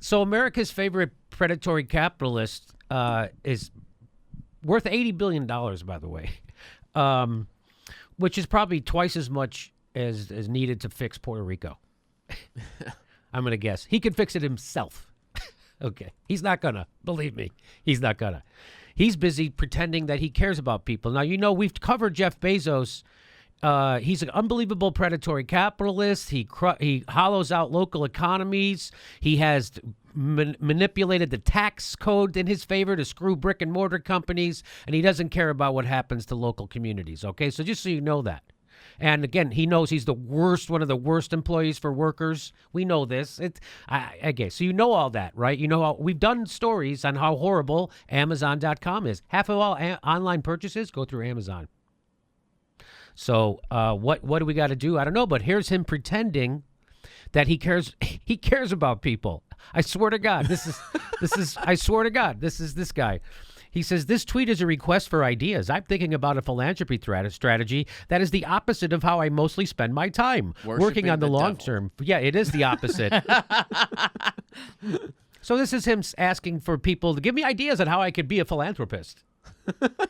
So America's favorite predatory capitalist is worth $80 billion, by the way, which is probably twice as much as needed to fix Puerto Rico. I'm going to guess. He could fix it himself. Okay. He's not going to. Believe me. He's not going to. He's busy pretending that he cares about people. Now, we've covered Jeff Bezos. He's an unbelievable predatory capitalist. He hollows out local economies. He has manipulated the tax code in his favor to screw brick and mortar companies, and he doesn't care about what happens to local communities. Okay, so just so you know that. And again, he knows he's one of the worst employees for workers. We know this. Okay, so you know all that, right? You know we've done stories on how horrible Amazon.com is. Half of all online purchases go through Amazon. So what do we got to do? I don't know, but here's him pretending that he cares. He cares about people. I swear to God, this is. I swear to God, this is this guy. He says, this tweet is a request for ideas. I'm thinking about a philanthropy strategy that is the opposite of how I mostly spend my time. Working on the long term. Yeah, it is the opposite. So this is him asking for people to give me ideas on how I could be a philanthropist.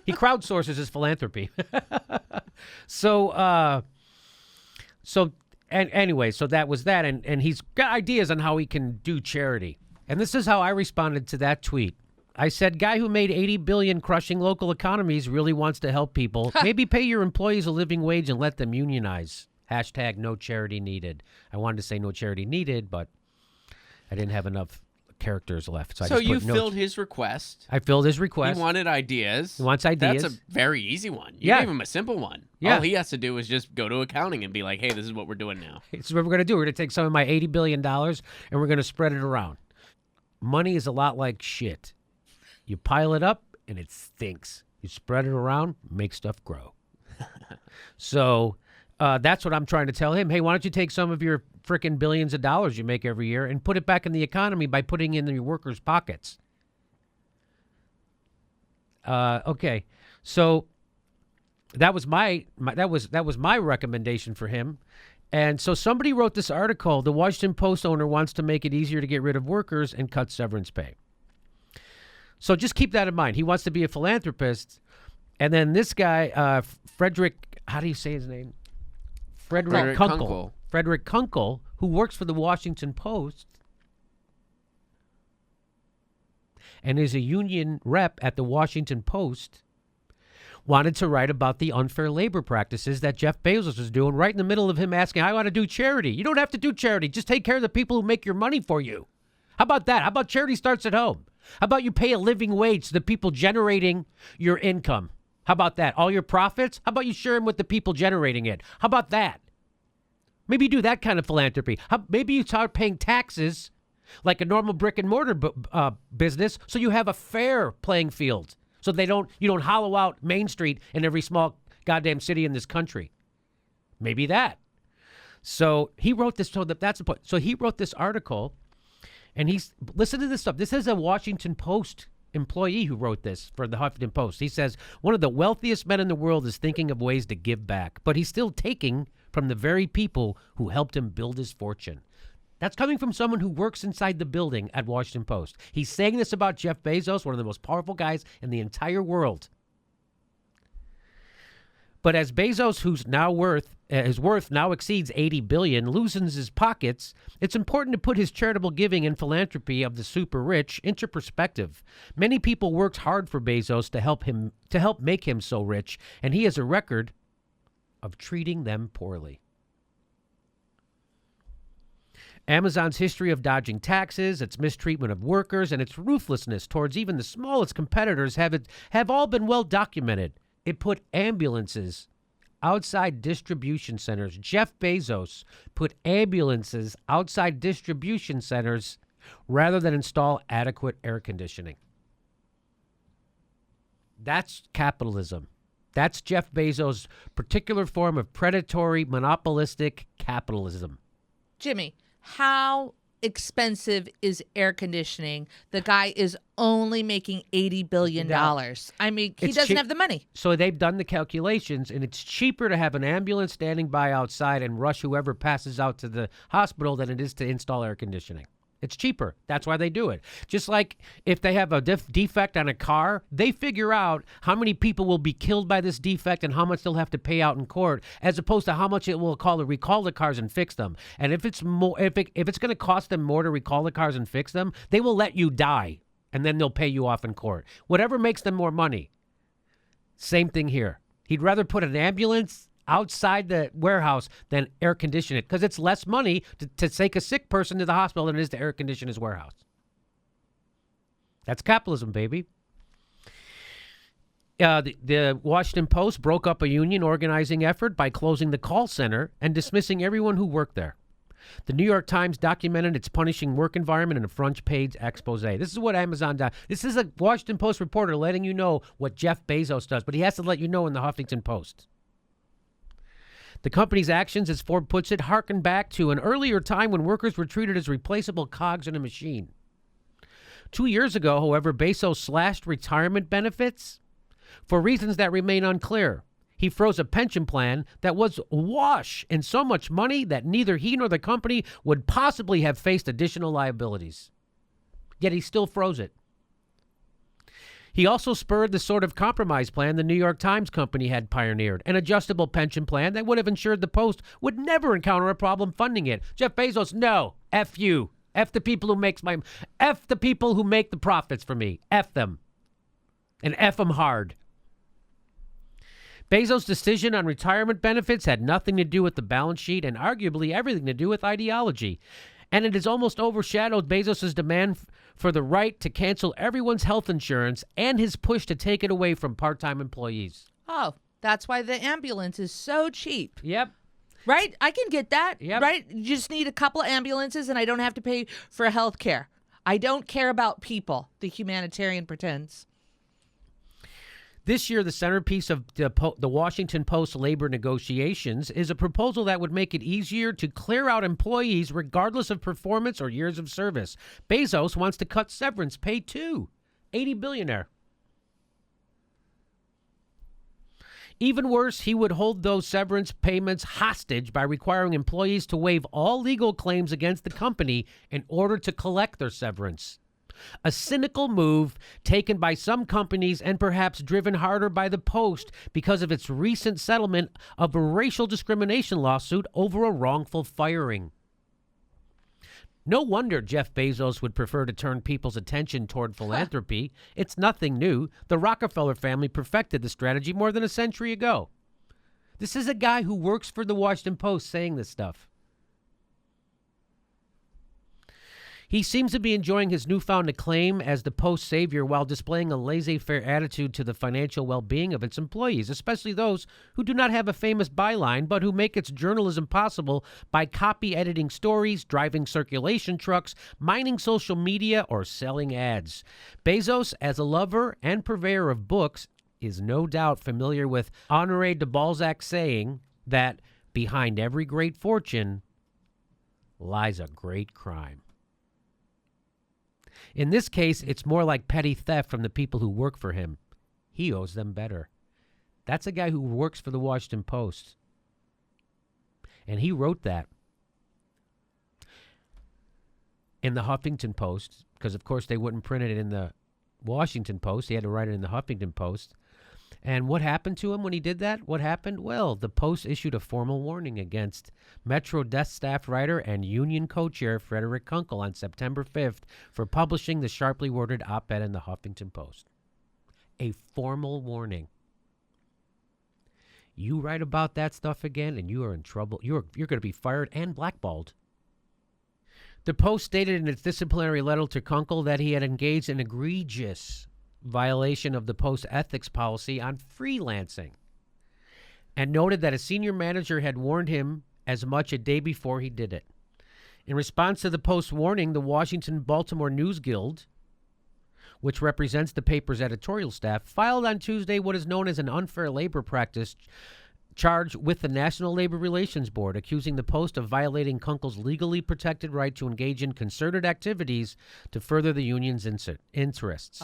He crowdsources his philanthropy. Anyway, so that was that. And he's got ideas on how he can do charity. And this is how I responded to that tweet. I said, guy who made $80 billion crushing local economies really wants to help people. Maybe pay your employees a living wage and let them unionize. Hashtag no charity needed. I wanted to say no charity needed, but I didn't have enough characters left. So you filled his request. I filled his request. He wanted ideas. He wants ideas. That's a very easy one. You gave him a simple one. Yeah. All he has to do is just go to accounting and be like, hey, this is what we're doing now. This is what we're going to do. We're going to take some of my $80 billion and we're going to spread it around. Money is a lot like shit. You pile it up, and it stinks. You spread it around, make stuff grow. So that's what I'm trying to tell him. Hey, why don't you take some of your frickin' billions of dollars you make every year and put it back in the economy by putting it in your workers' pockets? Okay, so that was my recommendation for him. And so somebody wrote this article. The Washington Post owner wants to make it easier to get rid of workers and cut severance pay. So just keep that in mind. He wants to be a philanthropist. And then this guy, Frederick, how do you say his name? Frederick Kunkel. Frederick Kunkel, who works for the Washington Post and is a union rep at the Washington Post, wanted to write about the unfair labor practices that Jeff Bezos is doing right in the middle of him asking, I want to do charity. You don't have to do charity. Just take care of the people who make your money for you. How about that? How about charity starts at home? How about you pay a living wage to the people generating your income? How about that? All your profits? How about you share them with the people generating it? How about that? Maybe you do that kind of philanthropy. Maybe you start paying taxes like a normal brick and mortar business so you have a fair playing field. So you don't hollow out Main Street in every small goddamn city in this country. Maybe that. So he wrote this. So that's the point. So he wrote this article. And listen to this stuff. This is a Washington Post employee who wrote this for the Huffington Post. He says, one of the wealthiest men in the world is thinking of ways to give back, but he's still taking from the very people who helped him build his fortune. That's coming from someone who works inside the building at Washington Post. He's saying this about Jeff Bezos, one of the most powerful guys in the entire world. But as Bezos, his worth now exceeds $80 billion, loosens his pockets, it's important to put his charitable giving and philanthropy of the super rich into perspective. Many people worked hard for Bezos to help make him so rich, and he has a record of treating them poorly. Amazon's history of dodging taxes, its mistreatment of workers, and its ruthlessness towards even the smallest competitors have all been well documented. It put ambulances outside distribution centers. Jeff Bezos put ambulances outside distribution centers rather than install adequate air conditioning. That's capitalism. That's Jeff Bezos' particular form of predatory, monopolistic capitalism. Jimmy, how expensive is air conditioning? The guy is only making $80 billion. I mean, he doesn't have the money. So they've done the calculations, and it's cheaper to have an ambulance standing by outside and rush whoever passes out to the hospital than it is to install air conditioning. It's cheaper. That's why they do it. Just like if they have a defect on a car, they figure out how many people will be killed by this defect and how much they'll have to pay out in court, as opposed to how much it will cost to recall the cars and fix them. And if it's more, if it's going to cost them more to recall the cars and fix them, they will let you die, and then they'll pay you off in court. Whatever makes them more money. Same thing here. He'd rather put an ambulance outside the warehouse than air condition it, because it's less money to take a sick person to the hospital than it is to air condition his warehouse. That's capitalism, baby. The Washington Post broke up a union organizing effort by closing the call center and dismissing everyone who worked there. The New York Times documented its punishing work environment in a front page expose. This is what Amazon does. This is a Washington Post reporter letting you know what Jeff Bezos does, but he has to let you know in the Huffington Post. The company's actions, as Forbes puts it, harken back to an earlier time when workers were treated as replaceable cogs in a machine. 2 years ago, however, Bezos slashed retirement benefits for reasons that remain unclear. He froze a pension plan that was awash in so much money that neither he nor the company would possibly have faced additional liabilities. Yet he still froze it. He also spurred the sort of compromise plan the New York Times company had pioneered, an adjustable pension plan that would have ensured the Post would never encounter a problem funding it. Jeff Bezos, no. F you. F the people who F the people who make the profits for me. F them. And F them hard. Bezos' decision on retirement benefits had nothing to do with the balance sheet and arguably everything to do with ideology. And it has almost overshadowed Bezos' demand for the right to cancel everyone's health insurance and his push to take it away from part-time employees. Oh, that's why the ambulance is so cheap. Yep. Right? I can get that. Yep. Right? You just need a couple of ambulances and I don't have to pay for health care. I don't care about people, the humanitarian pretends. This year, the centerpiece of the Washington Post labor negotiations is a proposal that would make it easier to clear out employees regardless of performance or years of service. Bezos wants to cut severance pay too. $80 billionaire. Even worse, he would hold those severance payments hostage by requiring employees to waive all legal claims against the company in order to collect their severance. A cynical move taken by some companies and perhaps driven harder by the Post because of its recent settlement of a racial discrimination lawsuit over a wrongful firing. No wonder Jeff Bezos would prefer to turn people's attention toward philanthropy. It's nothing new. The Rockefeller family perfected the strategy more than a century ago. This is a guy who works for the Washington Post saying this stuff. He seems to be enjoying his newfound acclaim as the Post savior while displaying a laissez-faire attitude to the financial well-being of its employees, especially those who do not have a famous byline but who make its journalism possible by copy editing stories, driving circulation trucks, mining social media, or selling ads. Bezos, as a lover and purveyor of books, is no doubt familiar with Honoré de Balzac's saying that behind every great fortune lies a great crime. In this case, it's more like petty theft from the people who work for him. He owes them better. That's a guy who works for the Washington Post. And he wrote that in the Huffington Post, because, of course, they wouldn't print it in the Washington Post. He had to write it in the Huffington Post. And what happened to him when he did that? What happened? Well, the Post issued a formal warning against Metro desk staff writer and union co-chair Frederick Kunkel on September 5th for publishing the sharply worded op-ed in the Huffington Post. A formal warning. You write about that stuff again and you are in trouble. You're going to be fired and blackballed. The Post stated in its disciplinary letter to Kunkel that he had engaged in egregious violation of the Post ethics policy on freelancing and noted that a senior manager had warned him as much a day before he did it. In response to the Post warning, the Washington-Baltimore News Guild, which represents the paper's editorial staff, filed on Tuesday what is known as an unfair labor practice charge with the National Labor Relations Board, accusing the Post of violating Kunkel's legally protected right to engage in concerted activities to further the union's interests.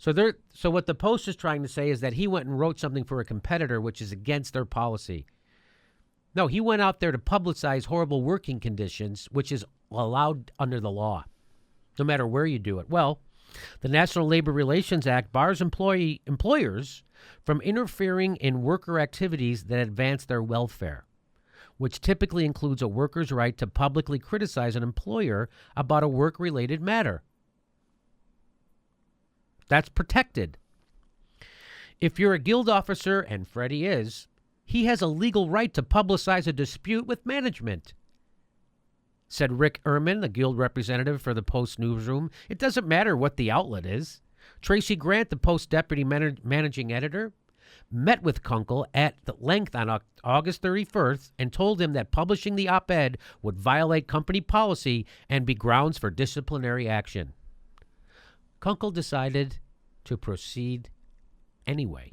So what the Post is trying to say is that he went and wrote something for a competitor which is against their policy. No, he went out there to publicize horrible working conditions, which is allowed under the law, no matter where you do it. Well, the National Labor Relations Act bars employers from interfering in worker activities that advance their welfare, which typically includes a worker's right to publicly criticize an employer about a work-related matter. That's protected. If you're a guild officer, and Freddie is, he has a legal right to publicize a dispute with management, said Rick Ehrman, the guild representative for the Post newsroom. It doesn't matter what the outlet is. Tracy Grant, the Post deputy managing editor, met with Kunkel at length on August 31st and told him that publishing the op-ed would violate company policy and be grounds for disciplinary action. Kunkel decided to proceed anyway.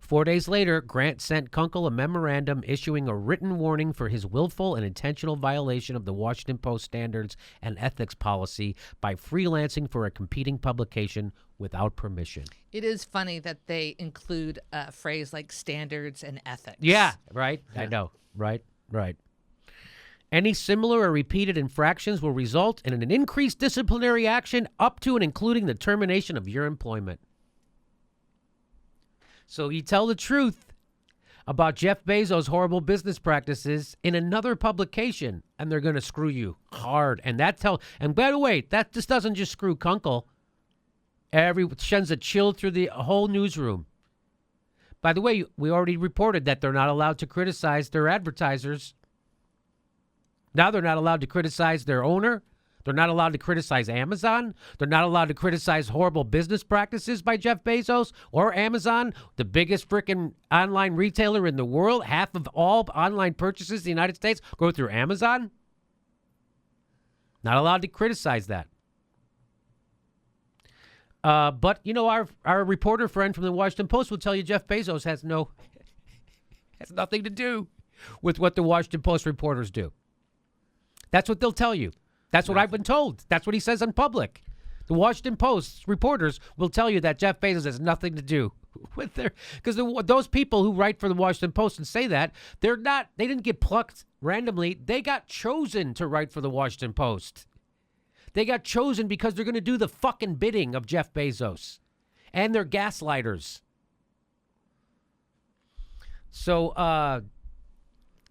4 days later, Grant sent Kunkel a memorandum issuing a written warning for his willful and intentional violation of the Washington Post standards and ethics policy by freelancing for a competing publication without permission. It is funny that they include a phrase like standards and ethics. Yeah, right? I know. Right. Any similar or repeated infractions will result in an increased disciplinary action up to and including the termination of your employment. So you tell the truth about Jeff Bezos' horrible business practices in another publication, and they're going to screw you hard. And by the way, that just doesn't just screw Kunkel. Sends a chill through the whole newsroom. By the way, we already reported that they're not allowed to criticize their advertisers. Now they're not allowed to criticize their owner. They're not allowed to criticize Amazon. They're not allowed to criticize horrible business practices by Jeff Bezos or Amazon, the biggest freaking online retailer in the world. Half of all online purchases in the United States go through Amazon. Not allowed to criticize that. But, you know, our reporter friend from the Washington Post will tell you Jeff Bezos has nothing to do with what the Washington Post reporters do. That's what they'll tell you. That's what I've been told. That's what he says in public. The Washington Post reporters will tell you that Jeff Bezos has nothing to do with because those people who write for the Washington Post and say that, they didn't get plucked randomly. They got chosen to write for the Washington Post. They got chosen because they're going to do the fucking bidding of Jeff Bezos. And they're gaslighters. So,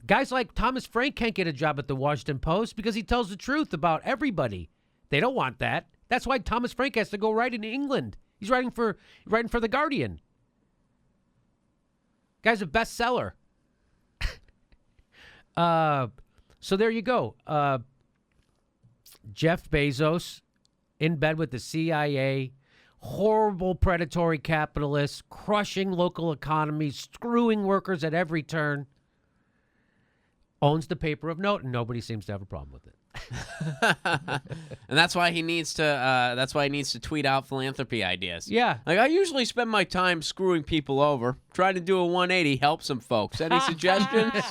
guys like Thomas Frank can't get a job at the Washington Post because he tells the truth about everybody. They don't want that. That's why Thomas Frank has to go write in England. He's writing for The Guardian. Guy's a bestseller. So there you go. Jeff Bezos in bed with the CIA, horrible predatory capitalists, crushing local economies, screwing workers at every turn. Owns the paper of note, and nobody seems to have a problem with it. And that's why he needs to tweet out philanthropy ideas. Yeah. Like, I usually spend my time screwing people over. Try to do a 180, help some folks. Any suggestions?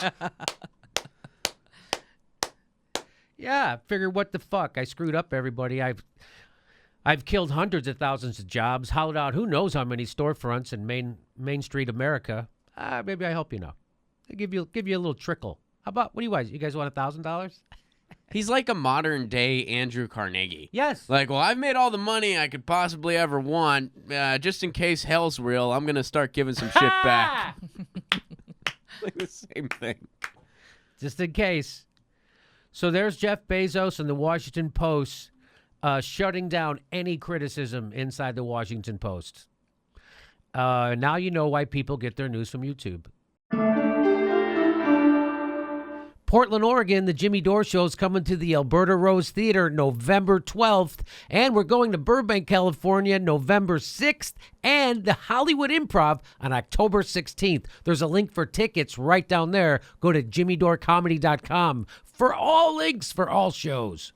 Yeah, figure what the fuck? I screwed up everybody. I've killed hundreds of thousands of jobs, hollowed out who knows how many storefronts in Main Street America. Maybe I help you now. I'll give you a little trickle. How about, what do you guys? You guys want $1,000? He's like a modern day Andrew Carnegie. Yes. Like, well, I've made all the money I could possibly ever want. Just in case hell's real, I'm going to start giving some shit back. Like the same thing. Just in case. So there's Jeff Bezos and the Washington Post shutting down any criticism inside the Washington Post. Now you know why people get their news from YouTube. Portland, Oregon, the Jimmy Dore Show is coming to the Alberta Rose Theater November 12th. And we're going to Burbank, California, November 6th. And the Hollywood Improv on October 16th. There's a link for tickets right down there. Go to jimmydorecomedy.com for all links for all shows.